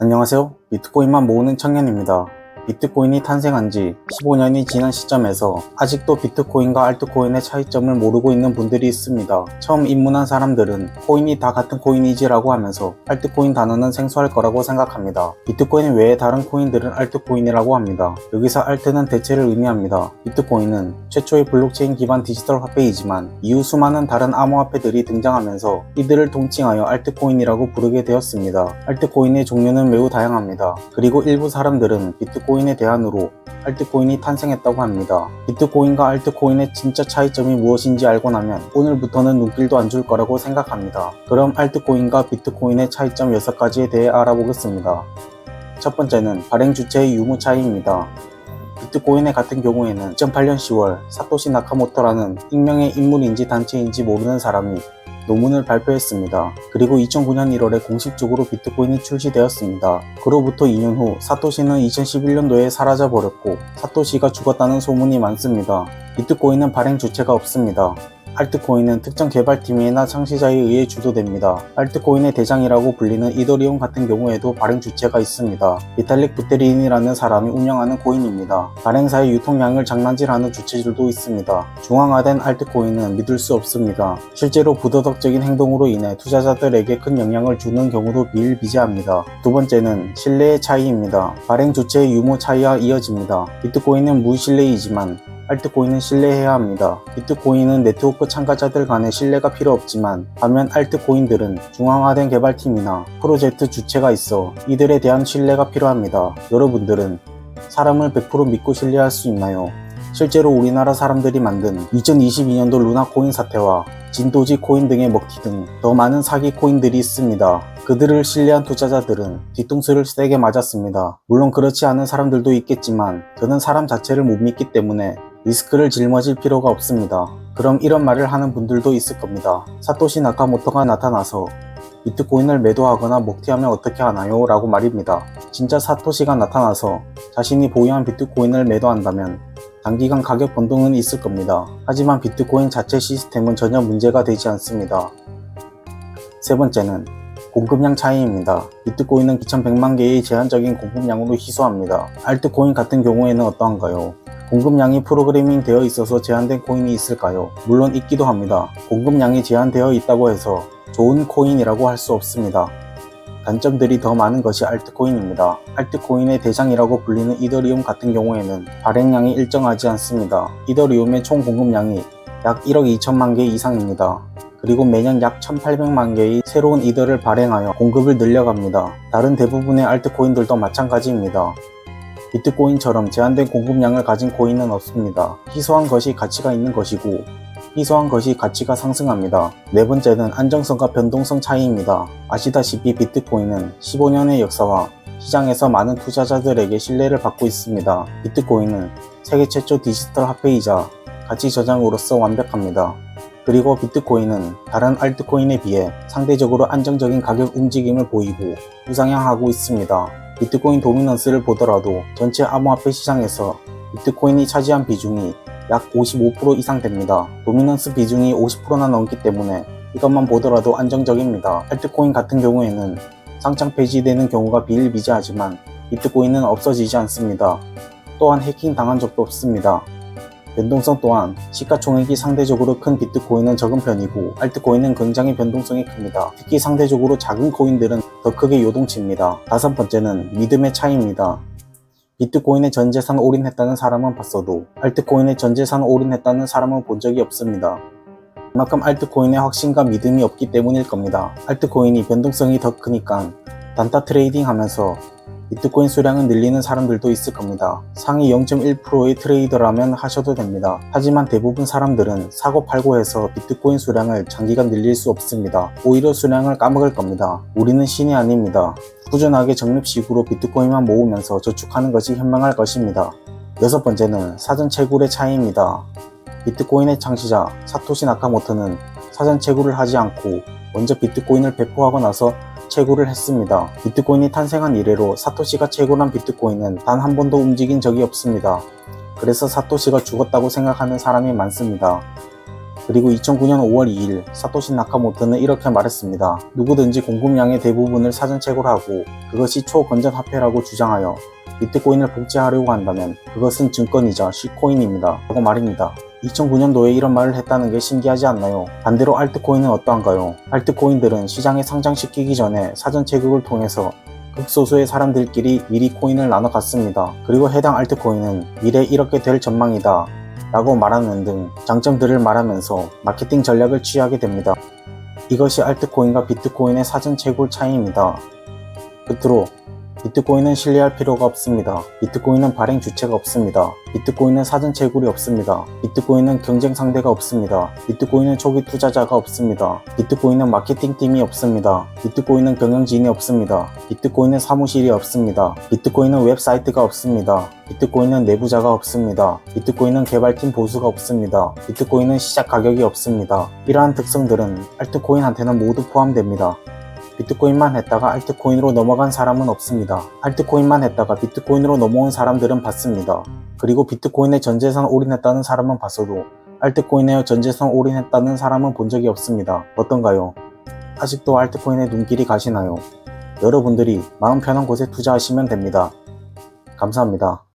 안녕하세요. 비트코인만 모으는 청년입니다. 비트코인이 탄생한 지 15년이 지난 시점에서 아직도 비트코인과 알트코인의 차이점을 모르고 있는 분들이 있습니다. 처음 입문한 사람들은 코인이 다 같은 코인이지라고 하면서 알트코인 단어는 생소할 거라고 생각합니다. 비트코인 외에 다른 코인들은 알트코인이라고 합니다. 여기서 알트는 대체를 의미합니다. 비트코인은 최초의 블록체인 기반 디지털 화폐이지만 이후 수많은 다른 암호화폐들이 등장하면서 이들을 통칭하여 알트코인이라고 부르게 되었습니다. 알트코인의 종류는 매우 다양합니다. 그리고 일부 사람들은 비트코인에 대안으로 알트코인이 탄생했다고 합니다. 비트코인과 알트코인의 진짜 차이점이 무엇인지 알고 나면 오늘부터는 눈길도 안 줄 거라고 생각합니다. 그럼 알트코인과 비트코인의 차이점 6가지에 대해 알아보겠습니다. 첫 번째는 발행 주체의 유무 차이입니다. 비트코인의 같은 경우에는 2008년 10월 사토시 나카모토라는 익명의 인물인지 단체인지 모르는 사람이 논문을 발표했습니다. 그리고 2009년 1월에 공식적으로 비트코인이 출시되었습니다. 그로부터 2년 후 사토시는 2011년도에 사라져버렸고 사토시가 죽었다는 소문이 많습니다. 비트코인은 발행 주체가 없습니다. 알트코인은 특정 개발팀이나 창시자에 의해 주도됩니다. 알트코인의 대장이라고 불리는 이더리움 같은 경우에도 발행 주체가 있습니다. 비탈릭 부테린이라는 사람이 운영하는 코인입니다. 발행사의 유통량을 장난질하는 주체들도 있습니다. 중앙화된 알트코인은 믿을 수 없습니다. 실제로 부도덕적인 행동으로 인해 투자자들에게 큰 영향을 주는 경우도 비일비재합니다. 두 번째는 신뢰의 차이입니다. 발행 주체의 유무 차이와 이어집니다. 비트코인은 무신뢰이지만 알트코인은 신뢰해야 합니다. 비트코인은 네트워크 참가자들 간의 신뢰가 필요 없지만 반면 알트코인들은 중앙화된 개발팀이나 프로젝트 주체가 있어 이들에 대한 신뢰가 필요합니다. 여러분들은 사람을 100% 믿고 신뢰할 수 있나요? 실제로 우리나라 사람들이 만든 2022년도 루나코인 사태와 진도지 코인 등의 먹튀 등 더 많은 사기 코인들이 있습니다. 그들을 신뢰한 투자자들은 뒤통수를 세게 맞았습니다. 물론 그렇지 않은 사람들도 있겠지만 저는 사람 자체를 못 믿기 때문에 리스크를 짊어질 필요가 없습니다. 그럼 이런 말을 하는 분들도 있을 겁니다. 사토시 나카모토가 나타나서 비트코인을 매도하거나 먹튀하면 어떻게 하나요? 라고 말입니다. 진짜 사토시가 나타나서 자신이 보유한 비트코인을 매도한다면 단기간 가격 변동은 있을 겁니다. 하지만 비트코인 자체 시스템은 전혀 문제가 되지 않습니다. 세 번째는 공급량 차이입니다. 비트코인은 2100만 개의 제한적인 공급량으로 희소합니다. 알트코인 같은 경우에는 어떠한가요? 공급량이 프로그래밍 되어 있어서 제한된 코인이 있을까요? 물론 있기도 합니다. 공급량이 제한되어 있다고 해서 좋은 코인이라고 할 수 없습니다. 단점들이 더 많은 것이 알트코인입니다. 알트코인의 대장이라고 불리는 이더리움 같은 경우에는 발행량이 일정하지 않습니다. 이더리움의 총 공급량이 약 1억 2천만 개 이상입니다. 그리고 매년 약 1800만 개의 새로운 이더를 발행하여 공급을 늘려갑니다. 다른 대부분의 알트코인들도 마찬가지입니다. 비트코인처럼 제한된 공급량을 가진 코인은 없습니다. 희소한 것이 가치가 있는 것이고 희소한 것이 가치가 상승합니다. 네 번째는 안정성과 변동성 차이입니다. 아시다시피 비트코인은 15년의 역사와 시장에서 많은 투자자들에게 신뢰를 받고 있습니다. 비트코인은 세계 최초 디지털 화폐이자 가치 저장으로서 완벽합니다. 그리고 비트코인은 다른 알트코인에 비해 상대적으로 안정적인 가격 움직임을 보이고 우상향하고 있습니다. 비트코인 도미넌스를 보더라도 전체 암호화폐 시장에서 비트코인이 차지한 비중이 약 55% 이상 됩니다. 도미넌스 비중이 50%나 넘기 때문에 이것만 보더라도 안정적입니다. 알트코인 같은 경우에는 상장 폐지되는 경우가 비일비재하지만 비트코인은 없어지지 않습니다. 또한 해킹 당한 적도 없습니다. 변동성 또한 시가총액이 상대적으로 큰 비트코인은 적은 편이고 알트코인은 굉장히 변동성이 큽니다. 특히 상대적으로 작은 코인들은 더 크게 요동칩니다. 다섯 번째는 믿음의 차이입니다. 비트코인에 전재산 올인했다는 사람은 봤어도 알트코인에 전재산 올인했다는 사람은 본 적이 없습니다. 그만큼 알트코인에 확신과 믿음이 없기 때문일 겁니다. 알트코인이 변동성이 더 크니까 단타 트레이딩 하면서 비트코인 수량을 늘리는 사람들도 있을 겁니다. 상위 0.1%의 트레이더라면 하셔도 됩니다. 하지만 대부분 사람들은 사고 팔고 해서 비트코인 수량을 장기간 늘릴 수 없습니다. 오히려 수량을 까먹을 겁니다. 우리는 신이 아닙니다. 꾸준하게 적립식으로 비트코인만 모으면서 저축하는 것이 현명할 것입니다. 여섯 번째는 사전 채굴의 차이입니다. 비트코인의 창시자 사토시 나카모토는 사전 채굴을 하지 않고 먼저 비트코인을 배포하고 나서 채굴을 했습니다. 비트코인이 탄생한 이래로 사토시가 채굴한 비트코인은 단 한 번도 움직인 적이 없습니다. 그래서 사토시가 죽었다고 생각하는 사람이 많습니다. 그리고 2009년 5월 2일 사토시 나카모토는 이렇게 말했습니다. 누구든지 공급량의 대부분을 사전채굴 하고 그것이 초건전화폐라고 주장하여 비트코인을 복제하려고 한다면 그것은 증권이자 C코인입니다. 라고 말입니다. 2009년도에 이런 말을 했다는 게 신기하지 않나요? 반대로 알트코인은 어떠한가요? 알트코인들은 시장에 상장시키기 전에 사전채굴을 통해서 극소수의 사람들끼리 미리 코인을 나눠 갔습니다. 그리고 해당 알트코인은 미래 이렇게 될 전망이다 라고 말하는 등 장점들을 말하면서 마케팅 전략을 취하게 됩니다. 이것이 알트코인과 비트코인의 사전 채굴 차이입니다. 끝으로 비트코인은 신뢰할 필요가 없습니다. 비트코인은 발행 주체가 없습니다. 비트코인은 사전 채굴이 없습니다. 비트코인은 경쟁 상대가 없습니다. 비트코인은 초기 투자자가 없습니다. 비트코인은 마케팅팀이 없습니다. 비트코인은 경영진이 없습니다. 비트코인은 사무실이 없습니다. 비트코인은 웹사이트가 없습니다. 비트코인은 내부자가 없습니다. 비트코인은 개발팀 보수가 없습니다. 비트코인은 시작 가격이 없습니다. 이러한 특성들은 알트코인한테는 모두 포함됩니다. 비트코인만 했다가 알트코인으로 넘어간 사람은 없습니다. 알트코인만 했다가 비트코인으로 넘어온 사람들은 봤습니다. 그리고 비트코인에 전재산 올인했다는 사람은 봤어도 알트코인에 전재산 올인했다는 사람은 본 적이 없습니다. 어떤가요? 아직도 알트코인에 눈길이 가시나요? 여러분들이 마음 편한 곳에 투자하시면 됩니다. 감사합니다.